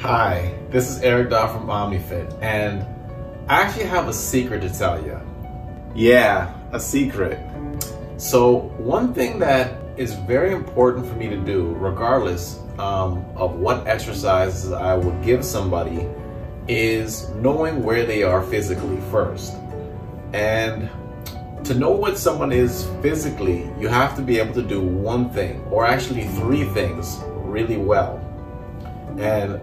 Hi, this is Eric Dodd from OmniFit, and I actually have a secret to tell you. Yeah, a secret. So one thing that is very important for me to do, regardless of what exercises I would give somebody, is knowing where they are physically first. And to know what someone is physically, you have to be able to do one thing, or actually three things really well. And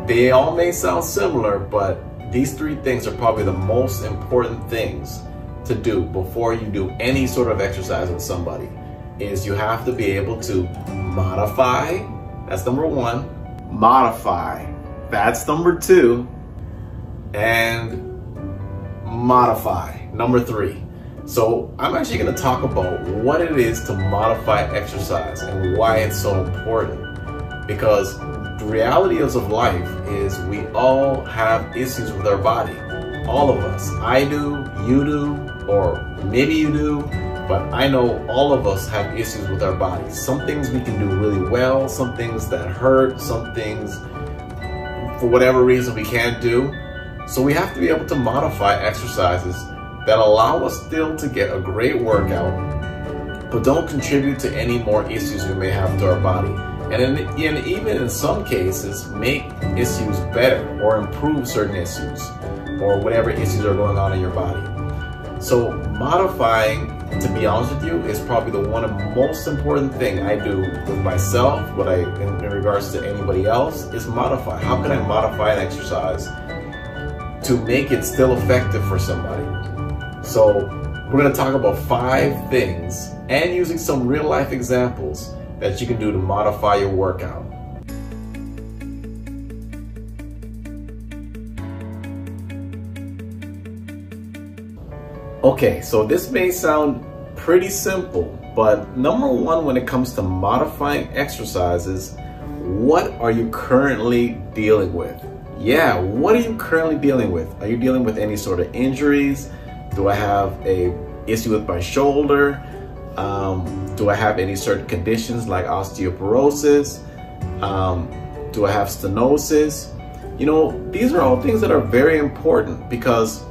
they all may sound similar, but these three things are probably the most important things to do before you do any sort of exercise with somebody. Is you have to be able to modify, that's number one, modify, that's number two, and modify, number three. So I'm actually going to talk about what it is to modify exercise and why it's so important. Because the realities of life is we all have issues with our body. All of us. I do, you do, or maybe you do, but I know all of us have issues with our bodies. Some things we can do really well, some things that hurt, some things for whatever reason we can't do. So we have to be able to modify exercises that allow us still to get a great workout, but don't contribute to any more issues we may have to our body. And even in some cases, make issues better or improve certain issues or whatever issues are going on in your body. So modifying, to be honest with you, is probably the one of the most important thing I do with myself, in regards to anybody else, is modify. How can I modify an exercise to make it still effective for somebody? So we're going to talk about 5 things and using some real life examples that you can do to modify your workout. Okay, so this may sound pretty simple, but number one, when it comes to modifying exercises, what are you currently dealing with? Yeah, what are you currently dealing with? Are you dealing with any sort of injuries? Do I have an issue with my shoulder? Do I have any certain conditions like osteoporosis? Do I have stenosis? You know, these are all things that are very important, because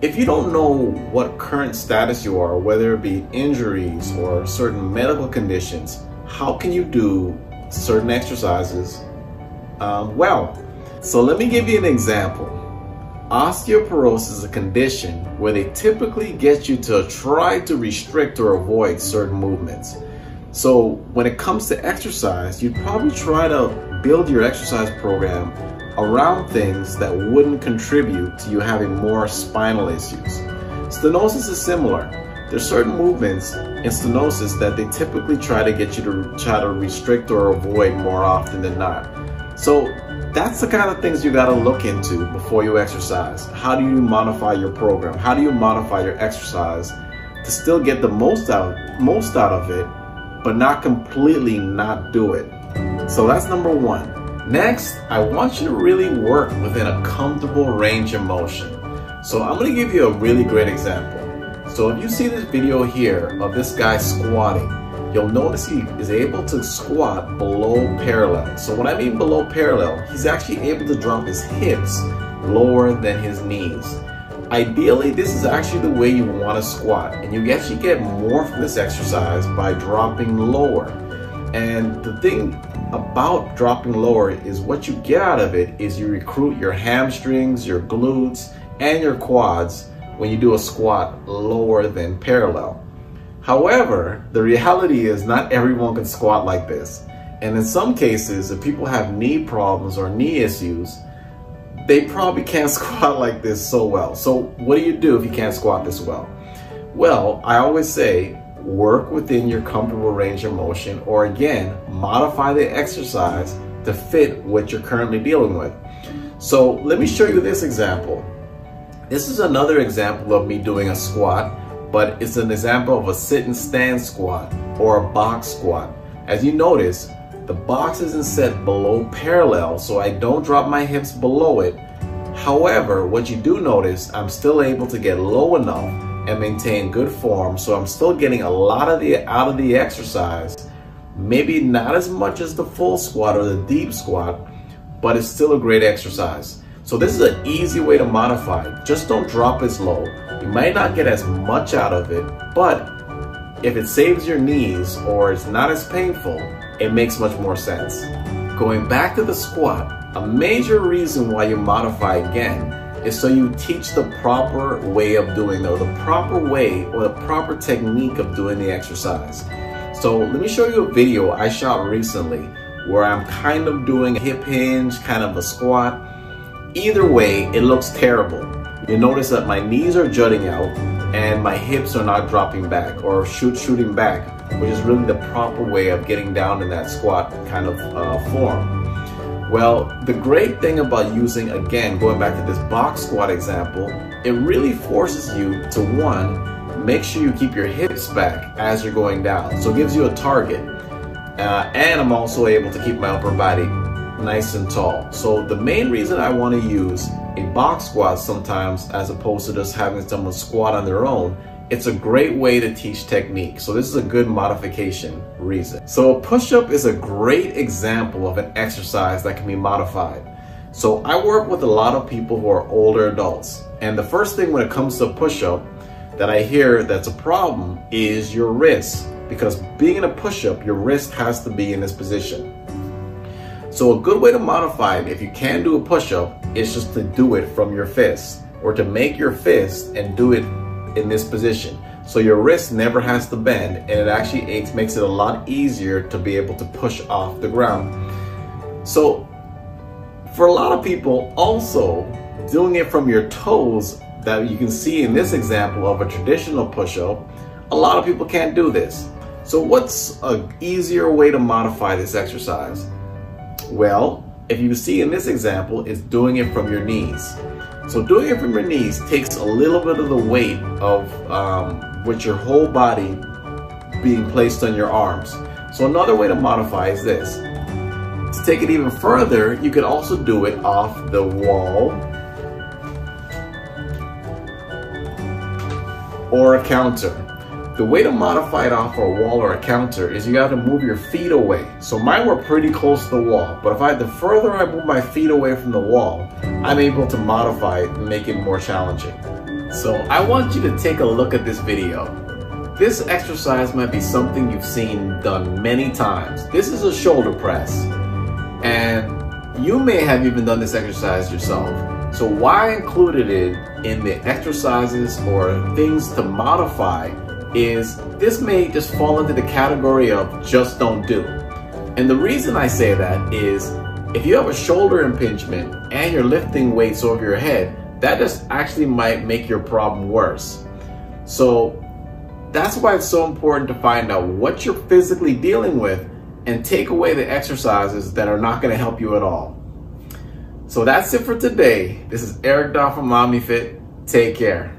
if you don't know what current status you are, whether it be injuries or certain medical conditions, how can you do certain exercises well? So let me give you an example. Osteoporosis is a condition where they typically get you to try to restrict or avoid certain movements. So when it comes to exercise, you'd probably try to build your exercise program around things that wouldn't contribute to you having more spinal issues. Stenosis is similar. There's certain movements in stenosis that they typically try to get you to restrict or avoid more often than not. So that's the kind of things you got to look into before you exercise. How do you modify your program? How do you modify your exercise to still get the most out of it, but not completely not do it? So that's number one. Next, I want you to really work within a comfortable range of motion. So I'm going to give you a really great example. So if you see this video here of this guy squatting, you'll notice he is able to squat below parallel. So what I mean below parallel, he's actually able to drop his hips lower than his knees. Ideally, this is actually the way you want to squat, and you actually get more from this exercise by dropping lower. And the thing about dropping lower is what you get out of it is you recruit your hamstrings, your glutes, and your quads when you do a squat lower than parallel. However, the reality is not everyone can squat like this. And in some cases, if people have knee problems or knee issues, they probably can't squat like this so well. So what do you do if you can't squat this well? Well, I always say, work within your comfortable range of motion, or again, modify the exercise to fit what you're currently dealing with. So let me show you this example. This is another example of me doing a squat, but it's an example of a sit and stand squat or a box squat. As you notice, the box isn't set below parallel, so I don't drop my hips below it. However, what you do notice, I'm still able to get low enough and maintain good form, so I'm still getting a lot of out of the exercise. Maybe not as much as the full squat or the deep squat, but it's still a great exercise. So this is an easy way to modify it. Just don't drop as low. You might not get as much out of it, but if it saves your knees or it's not as painful, it makes much more sense. Going back to the squat, a major reason why you modify again is so you teach the proper way of doing it, or the proper way or the proper technique of doing the exercise. So let me show you a video I shot recently where I'm kind of doing a hip hinge, kind of a squat. Either way, it looks terrible. You notice that my knees are jutting out and my hips are not dropping back or shooting back, which is really the proper way of getting down in that squat kind of form. Well, the great thing about using, again, going back to this box squat example, it really forces you to, one, make sure you keep your hips back as you're going down. So it gives you a target. And I'm also able to keep my upper body nice and tall. So the main reason I want to use a box squat sometimes as opposed to just having someone squat on their own, it's a great way to teach technique. So this is a good modification reason. So a push-up is a great example of an exercise that can be modified. So I work with a lot of people who are older adults. And the first thing when it comes to push-up that I hear that's a problem is your wrist. Because being in a push-up, your wrist has to be in this position. So a good way to modify it, if you can do a push-up, is just to do it from your fist, or to make your fist and do it in this position. So your wrist never has to bend, and it actually makes it a lot easier to be able to push off the ground. So for a lot of people, also doing it from your toes, that you can see in this example of a traditional push-up, a lot of people can't do this. So what's an easier way to modify this exercise? Well, if you see in this example, it's doing it from your knees. So doing it from your knees takes a little bit of the weight of with your whole body being placed on your arms. So another way to modify is this. To take it even further, you could also do it off the wall or a counter. The way to modify it off a wall or a counter is you have to move your feet away. So mine were pretty close to the wall, but the further I move my feet away from the wall, I'm able to modify it and make it more challenging. So I want you to take a look at this video. This exercise might be something you've seen done many times. This is a shoulder press, and you may have even done this exercise yourself. So why I included it in the exercises or things to modify is this may just fall into the category of just don't do. And the reason I say that is if you have a shoulder impingement and you're lifting weights over your head, that just actually might make your problem worse. So that's why it's so important to find out what you're physically dealing with and take away the exercises that are not going to help you at all. So that's it for today. This is Eric Dahl from OmniFit. Take care.